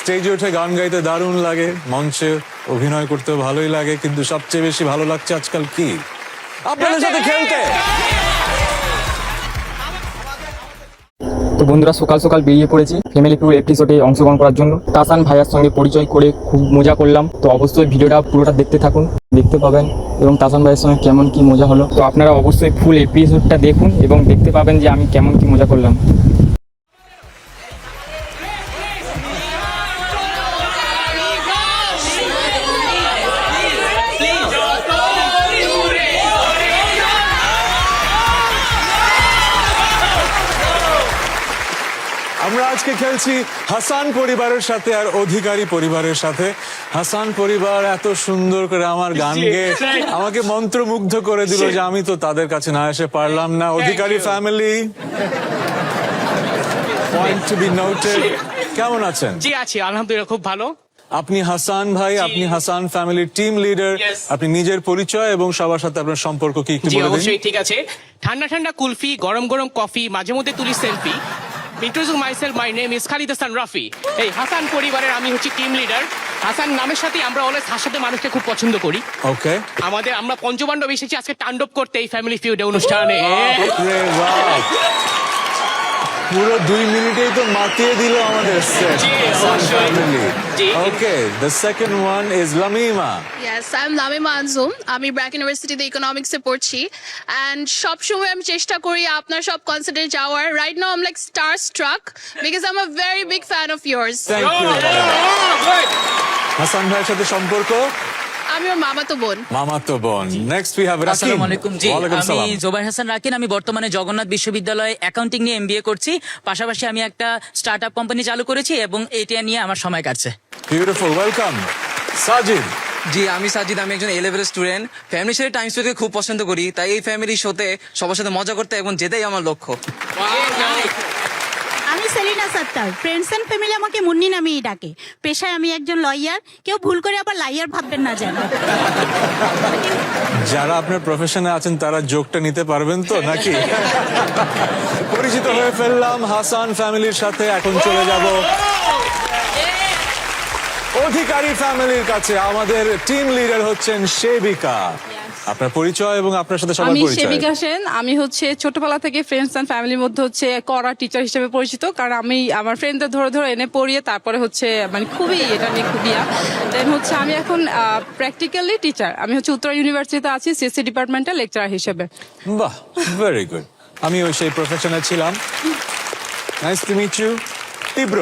স্টেজে উঠে গান গাইতে দারুণ লাগে, মঞ্চে অভিনয় করতে ভালোই লাগে, কিন্তু সবচেয়ে বেশি ভালো লাগছে আজকাল কি আপনাদের সাথে খেলতে। তো বন্ধুরা, সকাল সকাল বেরিয়ে পড়েছি ফ্যামিলি ট্যুর এপিসোডে অংশগ্রহণ করার জন্য। তাসান ভাইয়ার সঙ্গে পরিচয় করে খুব মজা করলাম। তো অবশ্যই ভিডিওটা পুরোটা দেখতে থাকুন, দেখতে পাবেন এবং তাসান ভাইয়ের সঙ্গে কেমন কি মজা হলো। তো আপনারা অবশ্যই ফুল এপিসোডটা দেখুন এবং দেখতে পাবেন যে আমি কেমন কি মজা করলাম। আমরা আজকে খেলছি হাসান পরিবারের সাথে আর অধিকারী পরিবারের সাথে। হাসান পরিবার এত সুন্দর করে আমার গান গেয়ে আমাকে মন্ত্রমুগ্ধ করে দিল যে আমি তো তাদের কাছে না এসে পারলাম না। Adhikari family, point to be noted. কেমন আছেন? জি আছি, আলহামদুলিল্লাহ, খুব ভালো। আপনি হাসান ভাই, আপনি হাসান ফ্যামিলির টিম লিডার। আপনি নিজের পরিচয় এবং সবার সাথে আপনার সম্পর্ক কি একটু জি বলে দিন। অবশ্যই, ঠিক আছে। ঠান্ডা ঠান্ডা কুলফি, গরম গরম কফি, মাঝে মধ্যে তুলি selfie. Introduce myself, my name is Khalid Hasan Rafi. এই হাসান পরিবারের আমি হচ্ছি টিম লিডার। হাসান নামের সাথে আমরা অলওয়েজ হাসাতে মানুষকে খুব পছন্দ করি। ওকে, আমরা পঞ্চপাণ্ডব এসেছি আজকে তাণ্ডব করতে এই ফ্যামিলি ফিউড অনুষ্ঠানে। রে বাহ, পুরো 2 মিনিটেই তো মাতিয়ে দিল আমাদের সেট জি, হাসান অবশ্যই। Family. G. Okay, the second one is Lamima. Yes, I'm Lamima Anjum. আমি ব্র্যাক ইউনিভার্সিটিতে ইকোনমিক্সে পড়ছি অ্যান্ড সবসময় আমি চেষ্টা করি আপনার সব কনসার্টে যাওয়ার। Right now I am like star struck because I am a very big fan of yours. Thank you. Hasan ভাইয়ের সাথে সম্পর্ক? আমি ওর মামাতো বোন। মামাতো বোন। Next we have Rakib. আসসালামু আলাইকুম। জি, ওয়ালাইকুম আমি সালাম। জোবাইর হাসান রাকিন। আমি বর্তমানে জগন্নাথ বিশ্ববিদ্যালয়ে অ্যাকাউন্টিং নিয়ে এমবিএ করছি। পাশাপাশি আমি একটা স্টার্টআপ কোম্পানি চালু করেছি এবং এটা নিয়ে আমার সময় কাটছে। Beautiful, welcome. সাজিদ। জি, আমি সাজিদ। আমি একজন A-level স্টুডেন্ট। ফ্যামিলির সাথে টাইম স্পেন্ড খুব পছন্দ করি, তাই এই ফ্যামিলি শোতে সবার সাথে মজা করতে এবং যেটাই আমার লক্ষ্য। আমি সেলিনা সত্তার। ফ্রেন্ডস এন্ড ফ্যামিলি আমাকে মুন্নি নামেই ডাকে। পেশায় আমি একজন লয়ার। কেউ ভুল করে আবার লাইয়ার ভাববেন না যেন। যারা আপনার প্রফেশনে আছেন তারা জোকটা নিতে পারবেন তো নাকি? পরিচিত হয়ে ফেললাম হাসান ফ্যামিলির সাথে। এখন চলে যাব অধিকারী ফ্যামিলির কাছে। আমাদের টিম লিডার হচ্ছেন সেবিকা। আপনার পরিচয় এবং আপনার সাথে সবার আমি পরিচয়। সেবিকা সেন। আমি হচ্ছে ছোটবেলা থেকে ফ্রেন্ডস এন্ড ফ্যামিলির মধ্যে হচ্ছে কড়া টিচার হিসেবে পরিচিত, কারণ আমি আমার ফ্রেন্ডদের ধরে ধরে এনে পড়িয়ে তারপরে হচ্ছে মানে খুবই এটা নিয়ে খুবই দেন হচ্ছে আমি এখন প্র্যাকটিক্যালি টিচার। আমি হচ্ছে উত্তরা ইউনিভার্সিটিতে আছি সিএসসি ডিপার্টমেন্টের লেকচারার হিসেবে। বাহ, ভেরি গুড। আমি ওই সেই প্রফেশনে ছিলাম। Nice to meet you. Tibro.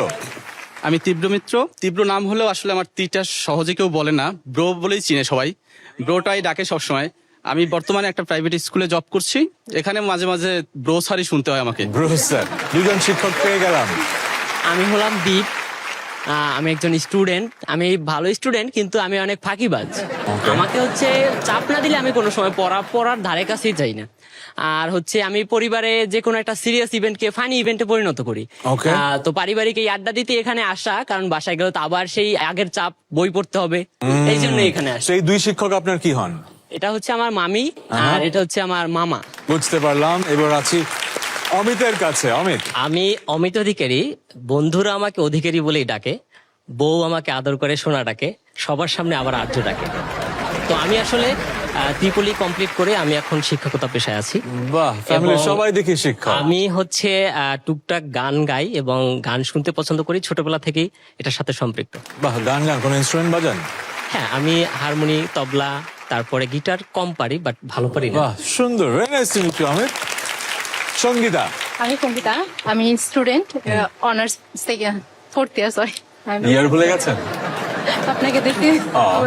আমি তীব্র মিত্র। তীব্র নাম হলেও আসলে আমার তীরটা সহজে কেউ বলে না, ব্রো বলেই চিনে সবাই। ব্রোটাই ডাকে সবসময়। আমি বর্তমানে একটা প্রাইভেট স্কুলে জব করছি। এখানে মাঝে মাঝে ব্রো স্যারই শুনতে হয় আমাকে। Bro sir. দুজন শিক্ষক পেয়ে গেলাম। আমি হলাম দীপ। আমি একজন স্টুডেন্ট। আমি ভালো স্টুডেন্ট, কিন্তু আমি অনেক ফাঁকিবাজ। আমাকে হচ্ছে চাপ না দিলে আমি কোনো সময় পড়ার ধারে কাছেই যাই না। আর হচ্ছে আমি পরিবারে যে কোনো একটা সিরিয়াস ইভেন্টকে ফানি ইভেন্টে পরিণত করি। তো পারিবারিক এই আড্ডা দিতে এখানে আসা, কারণ বাসায় গেলে তো আবার সেই আগের চাপ, বই পড়তে হবে, এই জন্য এখানে আসা। সেই দুই শিক্ষক আপনার কি হন? এটা হচ্ছে আমার মামি আর এটা হচ্ছে আমার মামা। বুঝতে পারলাম। এবার আছি অমিতের কাছে। অমিত। আমি অমিত অধিকারী। বন্ধুরা আমাকে অধিকারী বলেই ডাকে, বউ আমাকে আদর করে সোনা ডাকে, সবার সামনে আবার আর্য ডাকে। তো আমি আসলে ত্রিপলি কমপ্লিট করে আমি এখন শিক্ষকতা পেশায় আছি। বাহ, ফ্যামিলির এবং সবাই দেখি শিক্ষক। আমি হচ্ছে টুকটাক গান গাই এবং গান শুনতে পছন্দ করি, ছোটবেলা থেকেই এটার সাথে সম্পৃক্ত। বাহ, গান কোন ইনস্ট্রুমেন্ট বাজান? হ্যাঁ, আমি হারমোনি, তবলা, তারপরে গিটার কম পারি, বাট ভালো পারি না। বাহ, সুন্দর। Very nice to meet you Amit. Sangeeta. আমি সঙ্গীতা। আমি student, honours fourth year. Sorry, year ভুলে গেছেন? আপনাকে দেখতে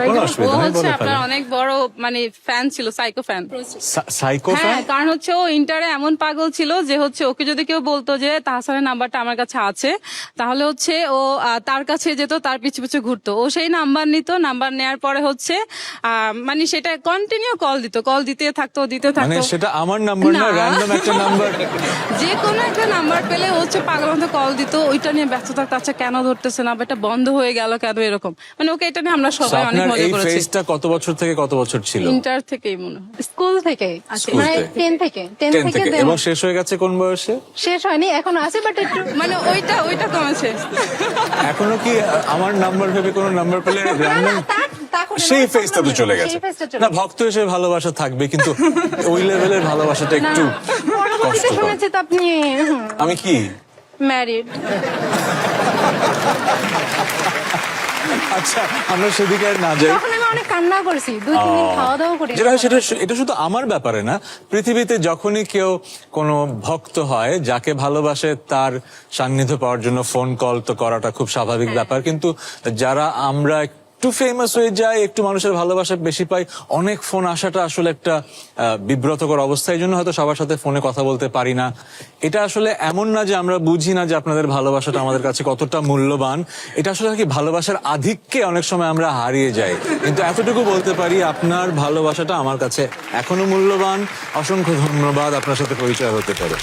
কোনো অসুবিধা ও নেই, হচ্ছে বলে আপনার ফেলেন। অনেক বড় মানে ফ্যান ছিল, সাইকো ফ্যান। সাইকো হ্যাঁ, ফ্যান? কারণ হচ্ছে ও ইন্টারে এমন পাগল ছিল যে হচ্ছে ওকে যদি কেউ বলতো যে তাহসানের নাম্বারটা আমার কাছে আছে, তাহলে হচ্ছে ও তার কাছে যেত, তার পিছু পিছু ঘুরতো। ও সেই নাম্বার নিত, নাম্বার নেয়ার পরে হচ্ছে মানে সেটা কন্টিনিউ কল দিতে থাকতো। মানে সেটা আমার নাম্বার না, র্যান্ডম একটা নাম্বার? যে কোনো একটা নাম্বার পেলে ও হচ্ছে পাগল মতো কল দিত, ওইটা নিয়ে ব্যস্ত থাকতো। আচ্ছা কেন ধরতেছে না, বা এটা বন্ধ হয়ে গেল কেন, এরকম। মানে ওকে এটা নিয়ে আমরা সবাই অনেক আপনার মজা এই করেছি ফেজটা কত বছর থেকে কত বছর ছিল? ইন্টার থেকেই মনে হয় স্কুল থেকে স্কুল মানে থেকে? 10 থেকে 10 10 থেকে থেকে then এবং শেষ হয়ে গেছে কোন বয়সে? শেষ হয়নি এখন আছে বাট একটু মানে ওইটা কমেছে এখনো কি আমার নাম্বার ভেবে কোনো নাম্বার পেলে random তা করে সেই না, ফেজটা তো চলে গেছে। সেই phase টা চলে না গেছে। ভক্ত এসে ভালোবাসা থাকবে কিন্তু ওই লেভেলের ভালোবাসাটা একটু পরবর্তীতে কষ্টকর। শুনেছি তো আপনি আমি কি ম্যারিড আচ্ছা আমরা সেদিকে আর না যাই। তখন আমি অনেক কান্না করেছি 2-3 দিন খাওয়া দাওয়া করি যেটা হয় সেটা এটা শুধু আমার ব্যাপারে না, পৃথিবীতে যখনই কেউ কোনো ভক্ত হয় যাকে ভালোবাসে তার সান্নিধ্য পাওয়ার জন্য ফোন কল তো করাটা খুব স্বাভাবিক ব্যাপার, কিন্তু যারা আমরা একটু ফেমাস হয়ে যায়, একটু মানুষের ভালোবাসা বেশি পাই, অনেক ফোন আসাটা আসলে একটা বিব্রতকর অবস্থা। এই জন্য হয়তো সবার সাথে ফোনে কথা বলতে পারি না। এটা আসলে এমন না যে আমরা বুঝি না যে আপনাদের ভালোবাসাটা আমাদের কাছে কতটা মূল্যবান, এটা আসলে কি ভালোবাসার আধিক্যে অনেক সময় আমরা হারিয়ে যাই। কিন্তু এতটুকু বলতে পারি আপনার ভালোবাসাটা আমার কাছে এখনো মূল্যবান। অসংখ্য ধন্যবাদ, আপনার সাথে পরিচয় হতে পারে।